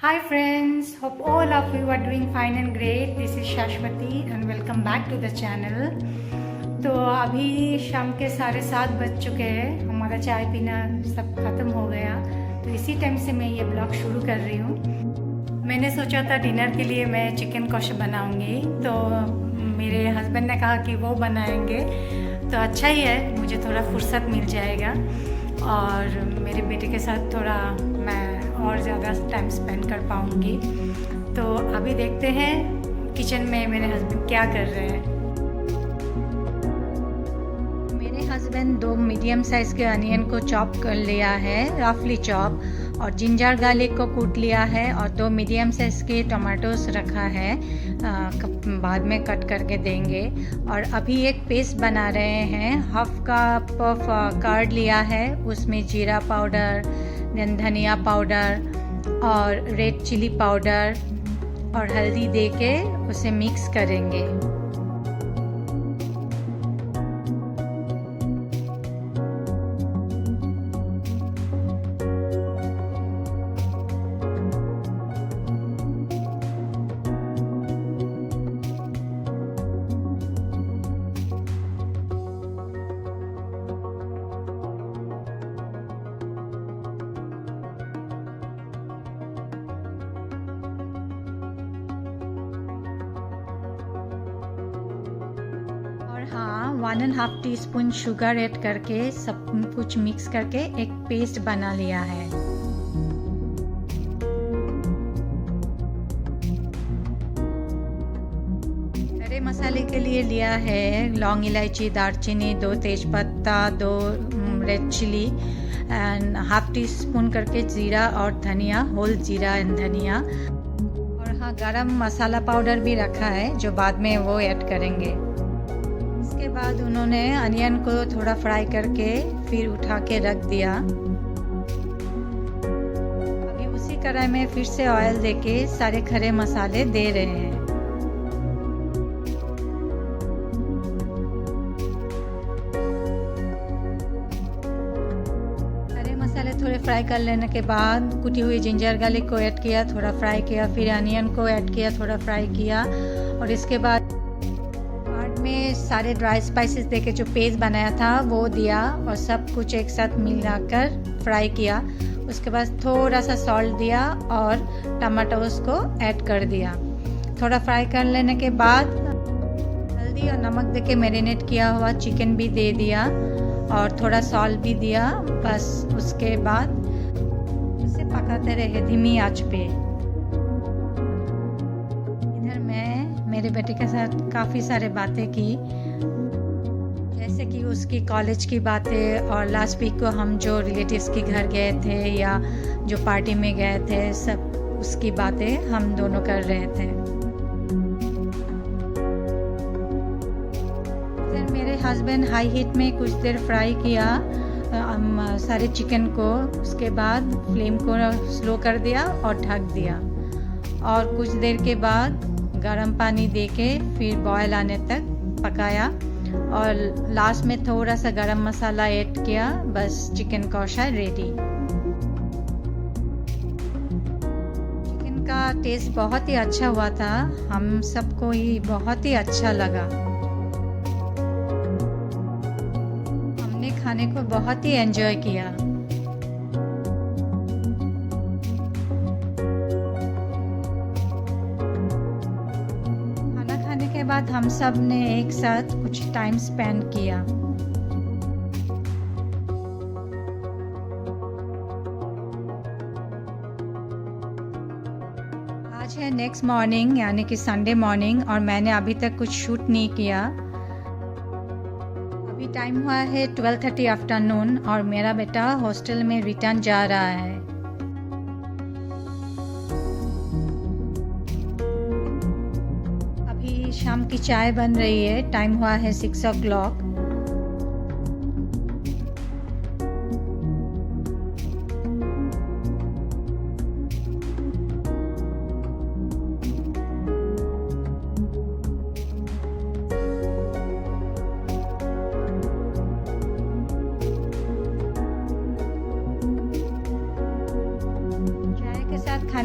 Hi friends, hope all of you are doing fine and great. This is Shashwati and welcome back to the channel. तो अभी शाम के 7:30 बज चुके हैं, हमारा चाय पीना सब ख़त्म हो गया, तो इसी टाइम से मैं ये ब्लॉग शुरू कर रही हूँ। मैंने सोचा था डिनर के लिए मैं चिकन कौशा बनाऊँगी, तो मेरे हस्बैंड ने कहा कि वो बनाएंगे, तो अच्छा ही है, मुझे थोड़ा फुर्सत मिल जाएगा और मेरे बेटे के साथ थोड़ा मैं और ज़्यादा टाइम स्पेंड कर पाऊँगी। तो अभी देखते हैं किचन में मेरे हस्बैंड क्या कर रहे हैं। मेरे हस्बैंड 2 मीडियम साइज़ के अनियन को चॉप कर लिया है, रफली चॉप, और जिंजर गार्लिक को कूट लिया है और 2 मीडियम साइज़ के टमाटोस रखा है, बाद में कट करके देंगे। और अभी एक पेस्ट बना रहे हैं, हाफ कप ऑफ कर्ड लिया है, उसमें जीरा पाउडर, देन धनिया पाउडर और रेड चिली पाउडर और हल्दी देके उसे मिक्स करेंगे। हाँ, 1.5 टीस्पून शुगर ऐड करके सब कुछ मिक्स करके एक पेस्ट बना लिया है। खड़े मसाले के लिए लिया है लौंग, इलायची, दालचीनी, 2 तेज़पत्ता, 2 रेड चिली एंड 1/2 टीस्पून करके जीरा और धनिया, होल जीरा एंड धनिया। और हाँ, गरम मसाला पाउडर भी रखा है जो बाद में वो ऐड करेंगे। इसके बाद उन्होंने अनियन को थोड़ा फ्राई करके फिर उठा के रख दिया। अभी उसी कढ़ाई में फिर से ऑयल देके सारे खड़े मसाले दे रहे हैं। खड़े मसाले थोड़े फ्राई कर लेने के बाद कुटी हुई जिंजर गार्लिक को ऐड किया, थोड़ा फ्राई किया, फिर अनियन को ऐड किया, थोड़ा फ्राई किया, और इसके बाद में सारे ड्राई स्पाइसेस देके जो पेस्ट बनाया था वो दिया और सब कुछ एक साथ मिलाकर फ्राई किया। उसके बाद थोड़ा सा सॉल्ट दिया और टमाटोस को ऐड कर दिया। थोड़ा फ्राई कर लेने के बाद हल्दी और नमक देके मैरिनेट किया हुआ चिकन भी दे दिया और थोड़ा सॉल्ट भी दिया। बस उसके बाद उसे पकाते रहे धीमी आंच पे। मेरे बेटे के साथ काफ़ी सारे बातें की, जैसे कि उसकी कॉलेज की बातें, और लास्ट वीक को हम जो रिलेटिव्स के घर गए थे या जो पार्टी में गए थे, सब उसकी बातें हम दोनों कर रहे थे। फिर मेरे हस्बैंड हाई हीट में कुछ देर फ्राई किया सारे चिकन को, उसके बाद फ्लेम को स्लो कर दिया और ढक दिया, और कुछ देर के बाद गरम पानी देके फिर बॉयल आने तक पकाया और लास्ट में थोड़ा सा गरम मसाला ऐड किया। बस चिकन कौशा रेडी। चिकन का टेस्ट बहुत ही अच्छा हुआ था, हम सबको ही बहुत ही अच्छा लगा। हमने खाने को बहुत ही एंजॉय किया। के बाद हम सब ने एक साथ कुछ टाइम स्पेंड किया। आज है नेक्स्ट मॉर्निंग, यानी कि संडे मॉर्निंग, और मैंने अभी तक कुछ शूट नहीं किया। अभी टाइम हुआ है 12:30 आफ्टरनून और मेरा बेटा हॉस्टल में रिटर्न जा रहा है। शाम की चाय बन रही है, टाइम हुआ है 6 o'clock।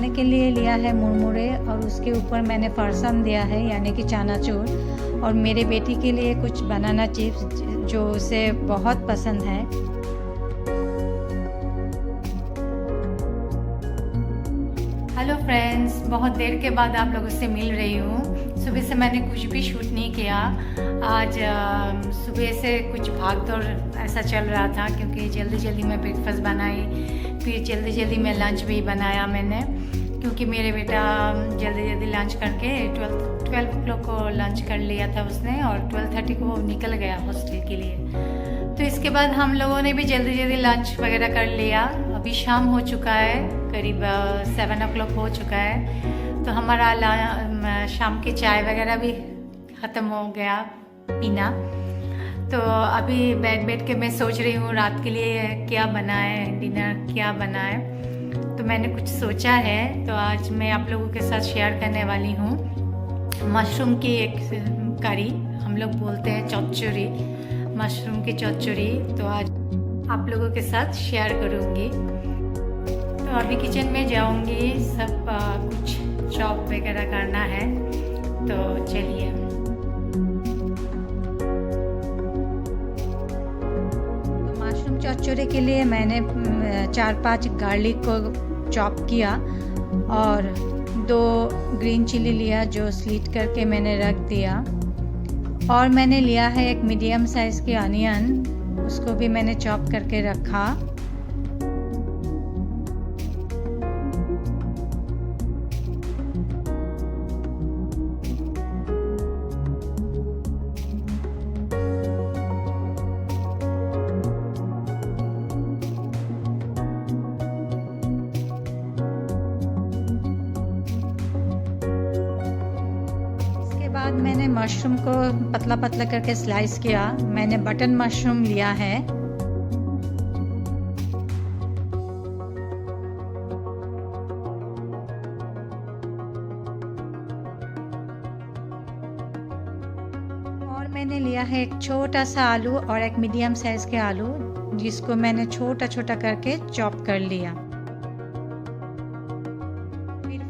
खाने के लिए लिया है मुरमुरे और उसके ऊपर मैंने फरसान दिया है यानी कि चनाचूर, और मेरे बेटी के लिए कुछ बनाना चिप्स जो उसे बहुत पसंद है। हेलो फ्रेंड्स, बहुत देर के बाद आप लोगों से मिल रही हूँ। सुबह से मैंने कुछ भी शूट नहीं किया। आज सुबह से कुछ भाग दौड़ ऐसा चल रहा था क्योंकि जल्दी जल्दी मैं ब्रेकफास्ट बनाई, फिर जल्दी जल्दी मैं लंच भी बनाया मैंने, क्योंकि मेरे बेटा जल्दी जल्दी लंच करके 12 o'clock को लंच कर लिया था उसने, और 12:30 को वो निकल गया हॉस्टल के लिए। तो इसके बाद हम लोगों ने भी जल्दी जल्दी लंच वगैरह कर लिया। अभी शाम हो चुका है, करीब 7 o'clock हो चुका है। तो हमारा शाम की चाय वगैरह भी ख़त्म हो गया पीना। तो अभी बैठ के मैं सोच रही हूँ रात के लिए क्या बनाए, डिनर क्या बनाए। तो मैंने कुछ सोचा है, तो आज मैं आप लोगों के साथ शेयर करने वाली हूँ मशरूम की एक करी, हम लोग बोलते हैं चौचुरी, मशरूम की चौचुरी। तो आज आप लोगों के साथ शेयर करूँगी। तो अभी किचन में जाऊँगी, सब कुछ चॉप वगैरह करना है। तो चलिए। मशरूम चौचुरी के लिए मैंने 4-5 गार्लिक को चॉप किया और 2 ग्रीन चिली लिया जो स्लिट करके मैंने रख दिया, और मैंने लिया है एक मीडियम साइज़ की अनियन, उसको भी मैंने चॉप करके रखा। बाद मैंने मशरूम को पतला पतला करके स्लाइस किया। मैंने बटन मशरूम लिया है। और मैंने लिया है एक छोटा सा आलू और एक मीडियम साइज के आलू, जिसको मैंने छोटा छोटा करके चॉप कर लिया।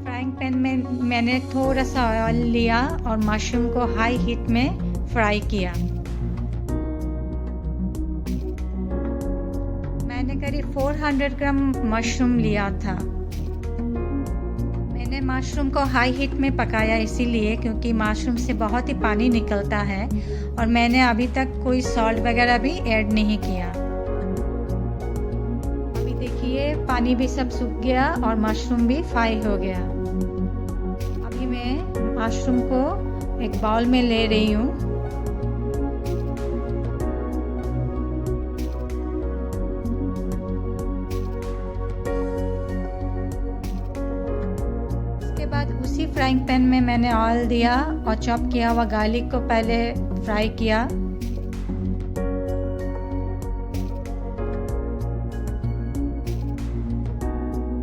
फ्राइंग पैन में मैंने थोड़ा सा ऑयल लिया और मशरूम को हाई हीट में फ्राई किया। मैंने करीब 400 ग्राम मशरूम लिया था। मैंने मशरूम को हाई हीट में पकाया इसीलिए क्योंकि मशरूम से बहुत ही पानी निकलता है, और मैंने अभी तक कोई सॉल्ट वगैरह भी ऐड नहीं किया। अभी देखिए पानी भी सब सूख गया और मशरूम भी फ्राई हो गया। मैं मशरूम को एक बाउल में ले रही हूँ। उसके बाद उसी फ्राइंग पैन में मैंने ऑयल दिया और चॉप किया हुआ गार्लिक को पहले फ्राई किया।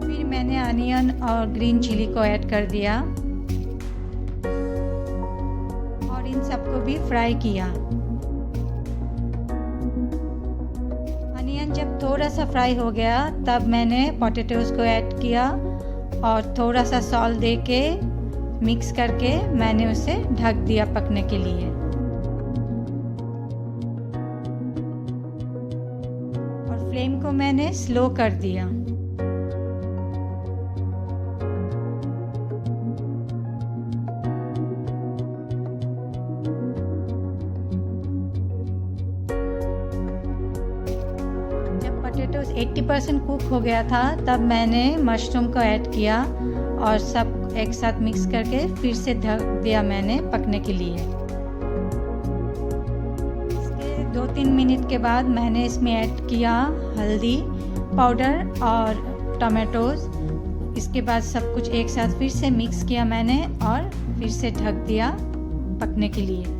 फिर मैंने अनियन और ग्रीन चिली को ऐड कर दिया, इन सबको भी फ्राई किया। अनियन जब थोड़ा सा फ्राई हो गया तब मैंने पोटैटोज को ऐड किया और थोड़ा सा सॉल्ट दे के मिक्स करके मैंने उसे ढक दिया पकने के लिए। और फ्लेम को मैंने स्लो कर दिया। पोटैटोज 80% कुक हो गया था तब मैंने मशरूम को ऐड किया और सब एक साथ मिक्स करके फिर से ढक दिया मैंने पकने के लिए। इसके 2-3 मिनट के बाद मैंने इसमें ऐड किया हल्दी पाउडर और टमाटोज। इसके बाद सब कुछ एक साथ फिर से मिक्स किया मैंने और फिर से ढक दिया पकने के लिए।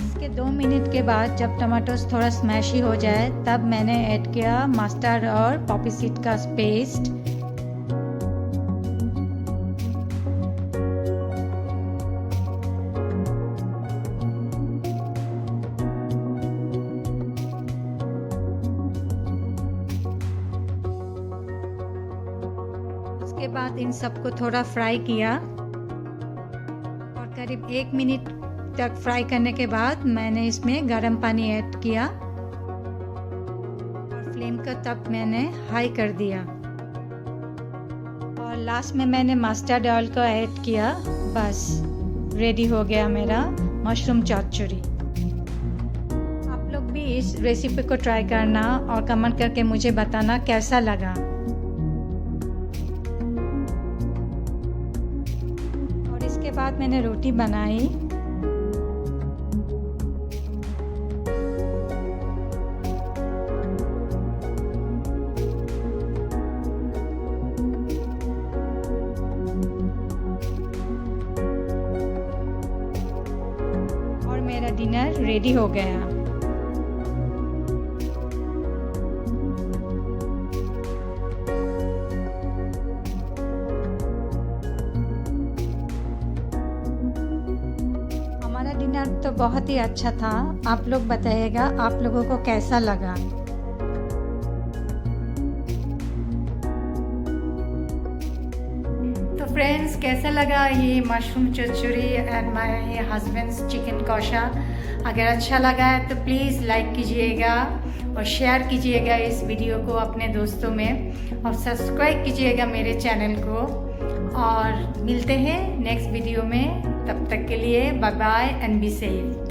इसके 2 मिनट के बाद जब टमाटोस थोड़ा स्मैशी हो जाए तब मैंने ऐड किया मस्टर्ड और पॉपी सीड का पेस्ट। इसके बाद इन सबको थोड़ा फ्राई किया और करीब 1 मिनट तक फ्राई करने के बाद मैंने इसमें गर्म पानी ऐड किया और फ्लेम का तब मैंने हाई कर दिया और लास्ट में मैंने मस्टर्ड ऑयल को ऐड किया। बस रेडी हो गया मेरा मशरूम चौचुरी। आप लोग भी इस रेसिपी को ट्राई करना और कमेंट करके मुझे बताना कैसा लगा। और इसके बाद मैंने रोटी बनाई। मेरा डिनर रेडी हो गया। हमारा डिनर तो बहुत ही अच्छा था। आप लोग बताइएगा आप लोगों को कैसा लगा। तो फ्रेंड्स, कैसा लगा ये mushroom chorchori and my husband's chicken kosha. अगर अच्छा लगा है तो प्लीज़ लाइक कीजिएगा और शेयर कीजिएगा इस वीडियो को अपने दोस्तों में और सब्सक्राइब कीजिएगा मेरे चैनल को। और मिलते हैं नेक्स्ट वीडियो में। तब तक के लिए bye bye and be safe.